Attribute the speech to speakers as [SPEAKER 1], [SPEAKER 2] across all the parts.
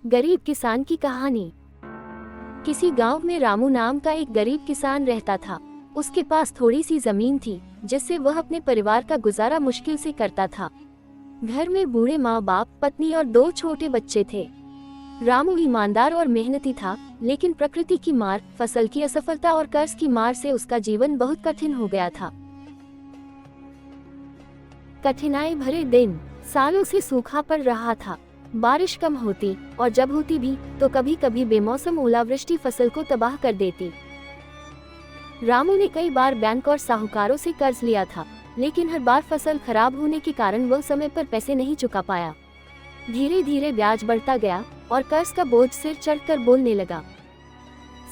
[SPEAKER 1] गरीब किसान की कहानी। किसी गांव में रामू नाम का एक गरीब किसान रहता था। उसके पास थोड़ी सी जमीन थी जिससे वह अपने परिवार का गुजारा मुश्किल से करता था। घर में बूढ़े माँ बाप, पत्नी और 2 छोटे बच्चे थे। रामू ईमानदार और मेहनती था, लेकिन प्रकृति की मार, फसल की असफलता और कर्ज की मार से उसका जीवन बहुत कठिन हो गया था। कठिनाई भरे दिन। सालों से सूखा पड़ रहा था। बारिश कम होती और जब होती भी तो कभी कभी बेमौसम ओलावृष्टि फसल को तबाह कर देती। रामू ने कई बार बैंक और साहूकारों से कर्ज लिया था, लेकिन हर बार फसल खराब होने के कारण वह समय पर पैसे नहीं चुका पाया। धीरे धीरे ब्याज बढ़ता गया और कर्ज का बोझ सिर चढ़कर बोलने लगा।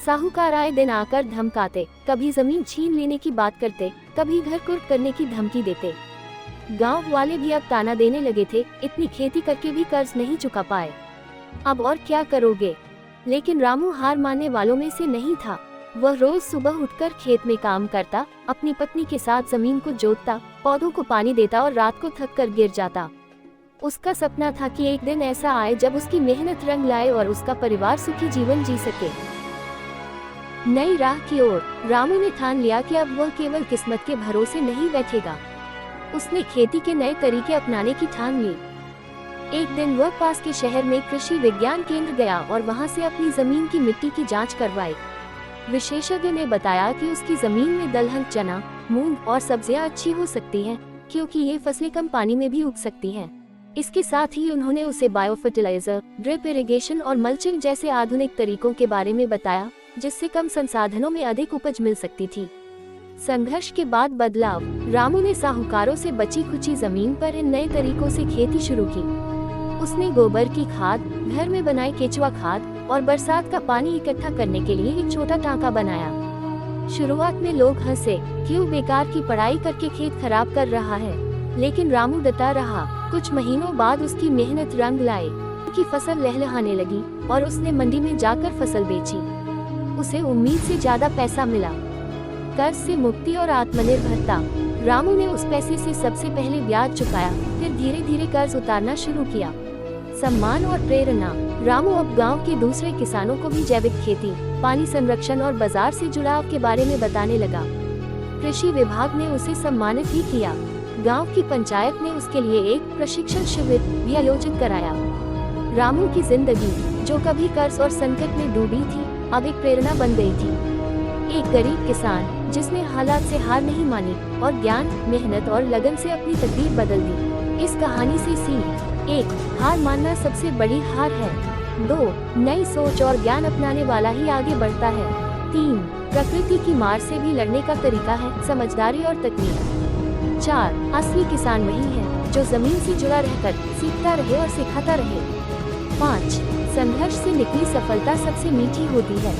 [SPEAKER 1] साहूकार आए दिन आकर धमकाते, कभी जमीन छीन लेने की बात करते, कभी घर कुर्क करने की धमकी देते। गांव वाले भी अब ताना देने लगे थे, इतनी खेती करके भी कर्ज नहीं चुका पाए, अब और क्या करोगे। लेकिन रामू हार मानने वालों में से नहीं था। वह रोज सुबह उठकर खेत में काम करता, अपनी पत्नी के साथ जमीन को जोतता, पौधों को पानी देता और रात को थक कर गिर जाता। उसका सपना था कि एक दिन ऐसा आए जब उसकी मेहनत रंग लाए और उसका परिवार सुखी जीवन जी सके। नई राह की ओर रामू ने ठान लिया कि अब वह केवल किस्मत के भरोसे नहीं बैठेगा। उसने खेती के नए तरीके अपनाने की ठान ली। एक दिन वह पास के शहर में कृषि विज्ञान केंद्र गया और वहां से अपनी जमीन की मिट्टी की जांच करवाई। विशेषज्ञ ने बताया कि उसकी जमीन में दलहन, चना, मूंग और सब्जियां अच्छी हो सकती हैं, क्योंकि ये फसलें कम पानी में भी उग सकती हैं। इसके साथ ही उन्होंने उसे बायो फर्टिलाइजर, ड्रिप इरिगेशन और मल्चिंग जैसे आधुनिक तरीकों के बारे में बताया, जिससे कम संसाधनों में अधिक उपज मिल सकती थी। संघर्ष के बाद बदलाव। रामू ने साहूकारों से बची खुची जमीन पर इन नए तरीकों से खेती शुरू की। उसने गोबर की खाद, घर में बनाई केचुआ खाद और बरसात का पानी इकट्ठा करने के लिए एक छोटा टांका बनाया। शुरुआत में लोग हंसे, क्यों बेकार की पढ़ाई करके खेत खराब कर रहा है, लेकिन रामू डटा रहा। कुछ महीनों बाद उसकी मेहनत रंग लाई। उसकी फसल लहलहाने लगी और उसने मंडी में जाकर फसल बेची। उसे उम्मीद से ज्यादा पैसा मिला। कर्ज से मुक्ति और आत्मनिर्भरता। रामू ने उस पैसे से सबसे पहले ब्याज चुकाया, फिर धीरे धीरे कर्ज उतारना शुरू किया। सम्मान और प्रेरणा। रामू अब गांव के दूसरे किसानों को भी जैविक खेती, पानी संरक्षण और बाजार से जुड़ाव के बारे में बताने लगा। कृषि विभाग ने उसे सम्मानित भी किया। गांव की पंचायत ने उसके लिए एक प्रशिक्षण शिविर भी आयोजित कराया। रामू की जिंदगी, जो कभी कर्ज और संकट में डूबी थी, अब एक प्रेरणा बन गई थी। एक गरीब किसान जिसने हालात से हार नहीं मानी और ज्ञान, मेहनत और लगन से अपनी तकदीर बदल दी। इस कहानी से सीख। 1. हार मानना सबसे बड़ी हार है। 2. नई सोच और ज्ञान अपनाने वाला ही आगे बढ़ता है। 3. प्रकृति की मार से भी लड़ने का तरीका है समझदारी और तकनीक। 4. असली किसान वही है जो जमीन से जुड़ा रहकर सीखता रहे और सिखाता रहे। 5. संघर्ष से निकली सफलता सबसे मीठी होती है।